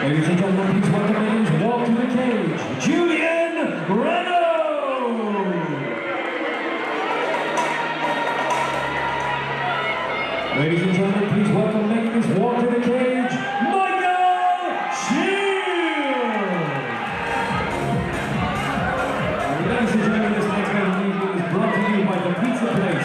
Ladies and gentlemen, please welcome his walk to the cage, Julian Rennau! Ladies and gentlemen, please welcome making his walk to the cage,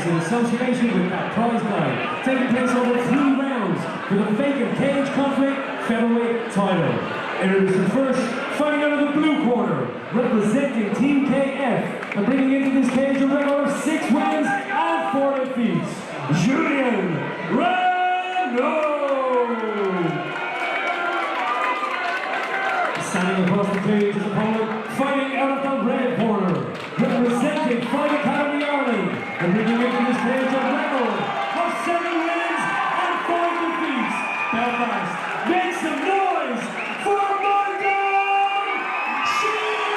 in association with that prize fight, taking place over 3 rounds for the vacant cage conflict featherweight title. Introducing first, fighting out of the blue corner, representing Team KF, and bringing into this cage a record of 6 wins and 4 defeats, Julian Rennau! Standing across the cage is opponent, fighting out of the red corner, representing Fight Academy Ireland, and bringing into this cage a record of 7 wins and 5 defeats, Belfast. Make some noise for Michael Shields!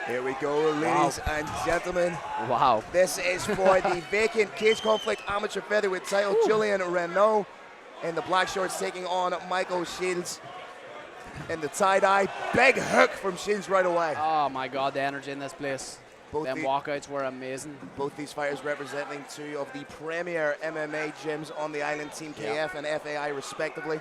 Here we go, ladies and gentlemen. Wow. This is for the vacant cage conflict amateur featherweight title. Julian Rennau in the black shorts taking on Michael Shields in the tie-dye. Big hook from Shields right away. Oh my God, the energy in this place. Them walkouts were amazing. Both these fighters representing 2 of the premier MMA gyms on the island, Team KF and FAI respectively.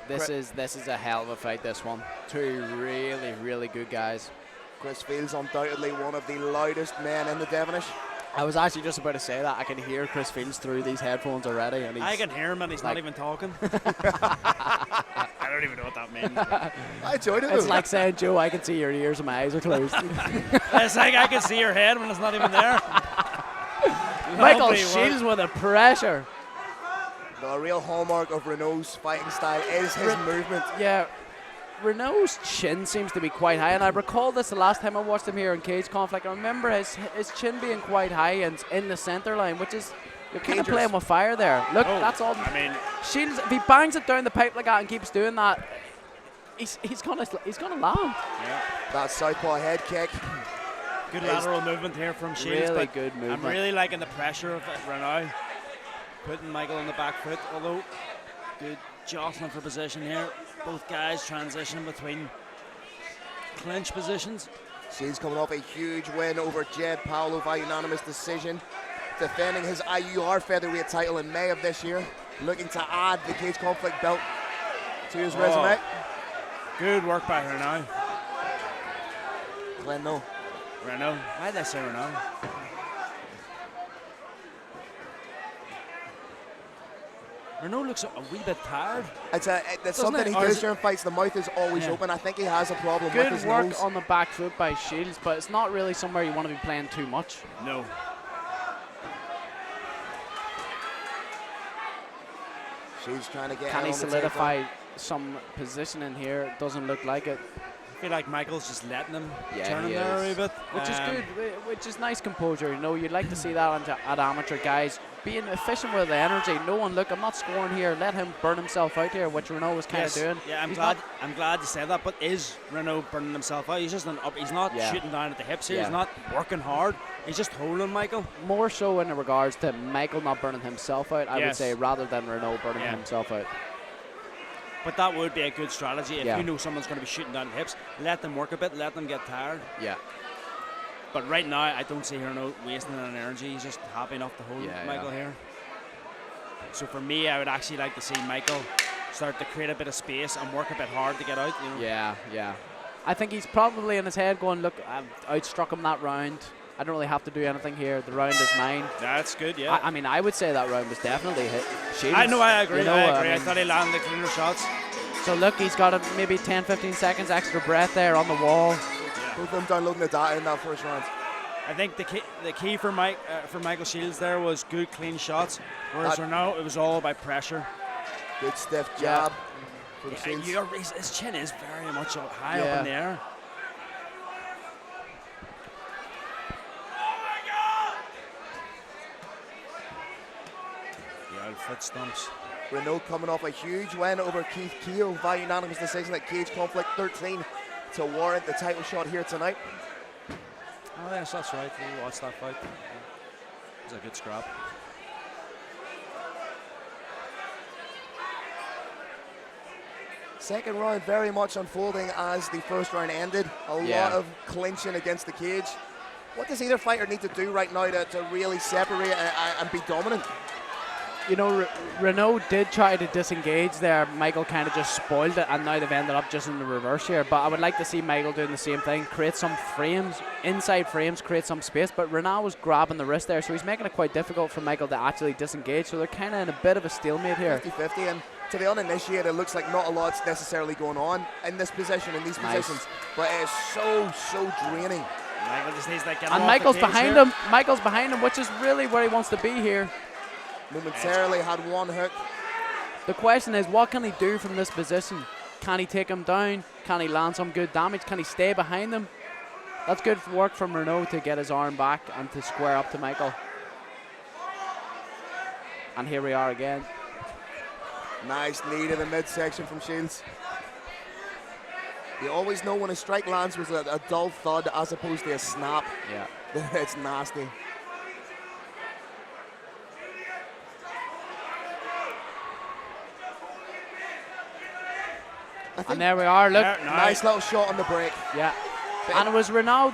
This is a hell of a fight, this one. 2 really, really good guys. Chris Fields undoubtedly one of the loudest men in the Devenish. I was actually just about to say that. I can hear Chris Fields through these headphones already. And I can hear him and he's not even talking. I don't even know what that means. I enjoyed it. It's like saying, Joe, I can see your ears and my eyes are closed. It's like I can see your head when it's not even there. Michael Shields with the pressure. The real hallmark of Rennau's fighting style is his movement. Yeah. Rennau's chin seems to be quite high, and I recall this the last time I watched him here in Cage Conflict. I remember his chin being quite high and in the center line, which is, you're kind of playing with fire there. Look, that's all. I mean, Shields, if he bangs it down the pipe like that and keeps doing that, he's gonna land. Yeah. That southpaw head kick. Good lateral movement here from Shields. Really good movement. I'm really liking the pressure of Rennau, putting Michael on the back foot, although good jostling for position here. Both guys transitioning between clinch positions. Shields coming off a huge win over Jed Paolo by unanimous decision, defending his IUR featherweight title in May of this year, looking to add the cage conflict belt to his resume. Good work by Rennau. Rennau. Why did I say Rennau? Rennau looks a wee bit tired. That's something he does during fights. The mouth is always open. I think he has a problem with his nose. Good work on the back foot by Shields, but it's not really somewhere you want to be playing too much. No. Shields trying to get. Can he solidify some positioning here? Doesn't look like it. I feel like Michael's just letting him turn him he there a is. wee bit. Which is good, which is nice composure. You know, you'd like to see that at amateur guys. Being efficient with the energy. No one, look, I'm not scoring here. Let him burn himself out here, which Rennau was kind of doing. Yeah, I'm glad you said that. But is Rennau burning himself out? He's just he's not shooting down at the hips here. He's not working hard. He's just holding Michael. More so in regards to Michael not burning himself out, I would say, rather than Rennau burning himself out. But that would be a good strategy. If you know someone's going to be shooting down the hips, let them work a bit, let them get tired. Yeah. But right now, I don't see Rennau wasting any energy. He's just happy enough to hold Michael here. So for me, I would actually like to see Michael start to create a bit of space and work a bit hard to get out. You know? Yeah. I think he's probably in his head going, look, I've outstruck him that round. I don't really have to do anything here. The round is mine. That's good, yeah. I mean, I would say that round was definitely hit. Shields, I agree. You know, I thought he landed the cleaner shots. So look, he's got maybe 10-15 seconds extra breath there on the wall. Both of them downloading the data in that first round. I think the key for Michael Shields there was good clean shots, whereas Rennau, it was all about pressure. Good stiff jab. For the Shields. His chin is very much high up in the air. The old foot stumps. Rennau coming off a huge win over Keith Keogh by unanimous decision at Cage Conflict 13 to warrant the title shot here tonight. Oh, yes, that's right. We watched that fight. It was a good scrap. Second round very much unfolding as the first round ended. A lot of clinching against the cage. What does either fighter need to do right now to really separate and be dominant? You know, Rennau did try to disengage there. Michael kind of just spoiled it, and now they've ended up just in the reverse here. But I would like to see Michael doing the same thing, create some frames, inside frames, create some space. But Rennau was grabbing the wrist there, so he's making it quite difficult for Michael to actually disengage. So they're kind of in a bit of a stalemate here. 50-50, and to the uninitiated, it looks like not a lot's necessarily going on in this position, in these positions. But it is so draining. Michael just needs that. And Michael's behind him. Michael's behind him, which is really where he wants to be here. Momentarily had one hook. The question is, what can he do from this position? Can he take him down? Can he land some good damage? Can he stay behind him? That's good work from Rennau to get his arm back and to square up to Michael. And here we are again. Nice knee to the midsection from Shields. You always know when a strike lands with a dull thud as opposed to a snap. Yeah. It's nasty. And there we are. Look, nice little shot on the break. Yeah, and it was Rennau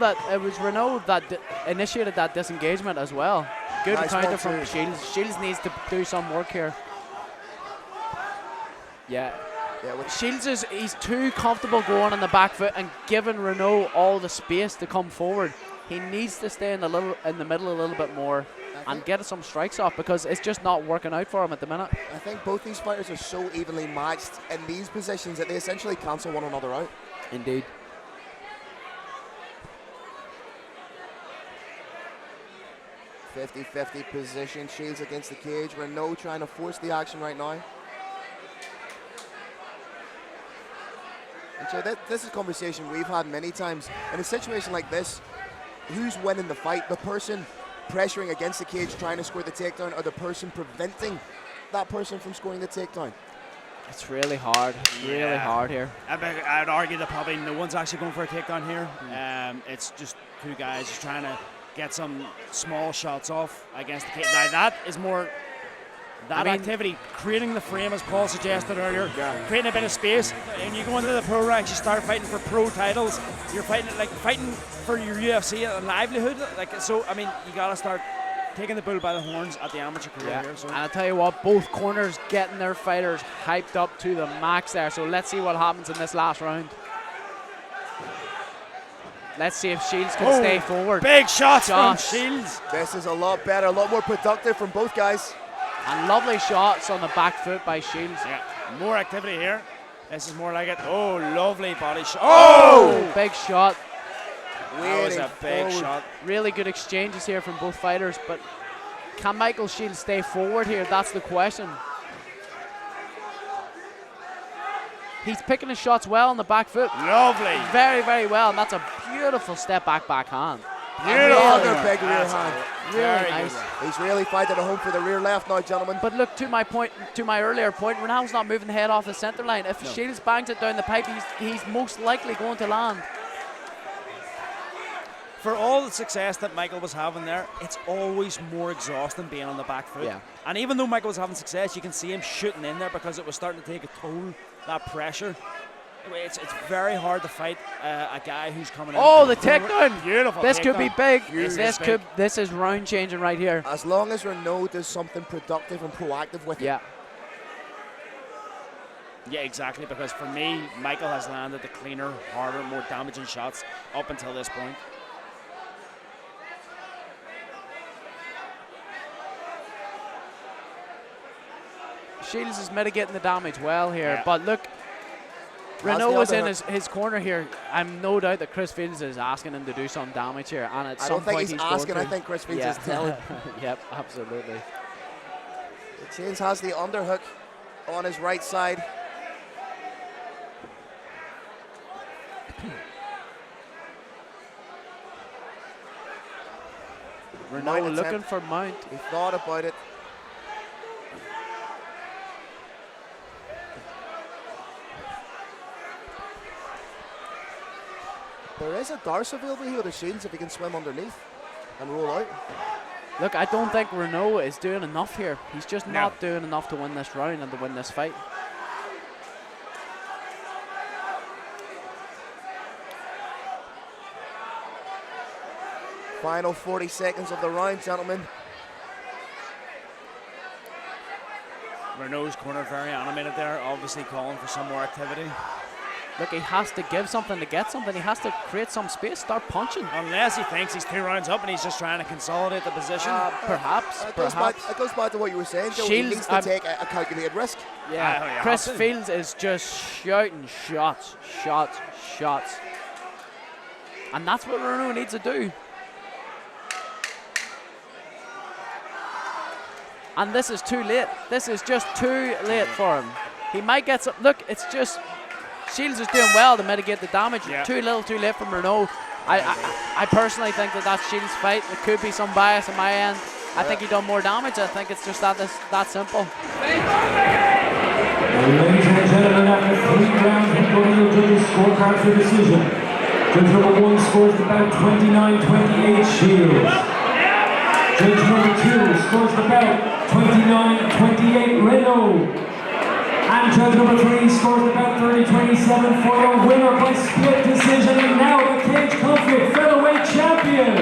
that initiated that disengagement as well. Good counter from Shields. Shields needs to do some work here. Yeah. Shields he's too comfortable going on the back foot and giving Rennau all the space to come forward. He needs to stay in the middle a little bit more and get some strikes off, because it's just not working out for him at the minute. I think both these fighters are so evenly matched in these positions that they essentially cancel one another out. Indeed. .50-50 position. Shields against the cage. Rennau trying to force the action right now. And so this is a conversation we've had many times. In a situation like this, who's winning the fight? The person pressuring against the cage trying to score the takedown, or the person preventing that person from scoring the takedown? It's really hard. It's really hard here. I'd argue that probably no one's actually going for a takedown here. It's just two guys just trying to get some small shots off against the cage. Now that is more activity, creating the frame, as Paul suggested earlier, creating a bit of space. And you go into the pro ranks, you start fighting for pro titles. You're fighting for your UFC livelihood. So I mean, you gotta start taking the bull by the horns at the amateur career here. So. And I'll tell you what, both corners getting their fighters hyped up to the max there. So let's see what happens in this last round. Let's see if Shields can stay forward. Big shots from Shields. This is a lot better, a lot more productive from both guys. And lovely shots on the back foot by Shields. Yeah, more activity here. This is more like it. Oh, lovely body shot. Oh! Big shot. That was a big shot. Really good exchanges here from both fighters, but can Michael Shields stay forward here? That's the question. He's picking his shots well on the back foot. Lovely. Very, very well, and that's a beautiful step backhand. Beautiful. Another big rear hand. Really nice. He's really fighting at home for the rear left now, gentlemen. But look, to my earlier point, Rennau's not moving the head off the center line. If Shields bangs it down the pipe, he's most likely going to land. For all the success that Michael was having there, it's always more exhausting being on the back foot. Yeah. And even though Michael was having success, you can see him shooting in there because it was starting to take a toll, that pressure. It's very hard to fight a guy who's coming in. Oh, the takedown. Beautiful. This could be big. Huge. This is round changing right here. As long as Rennau does something productive and proactive with it. Yeah, exactly, because for me, Michael has landed the cleaner, harder, more damaging shots up until this point. Shields is mitigating the damage well here, but look, Rennau was in his corner here. I'm no doubt that Chris Fields is asking him to do some damage here, and at some point he's asking. I think Chris Fields is telling. Yep, absolutely. Shields has the underhook on his right side. Rennau looking for mount. He thought about it. There is a Darce available here with the Shields if he can swim underneath and roll out. Look, I don't think Rennau is doing enough here. He's just not doing enough to win this round and to win this fight. Final 40 seconds of the round, gentlemen. Rennau's corner very animated there, obviously calling for some more activity. Look, he has to give something to get something. He has to create some space, start punching. Unless he thinks he's 2 rounds up and he's just trying to consolidate the position. Perhaps. It goes back to what you were saying, Joe. He needs to take a calculated risk. Yeah, Chris Fields is just shouting shots, shots, shots. And that's what Rennau needs to do. And this is too late. This is just too late for him. He might get some. Look, it's just Shields is doing well to mitigate the damage. Yeah. Too little, too late from Rennau. I personally think that that's Shields' fight. There could be some bias on my end. I think he done more damage. I think it's just that simple. Ladies and gentlemen, after 3 rounds, we go to the judges' scorecard for decision. Judge number 1 scores the bout 29-28 Shields. Judge number 2 scores the bout 29-28 Rennau. And judge number 3 scores the bout 30-27 for the winner by split decision. And now the Cage Conflict Featherweight Champion,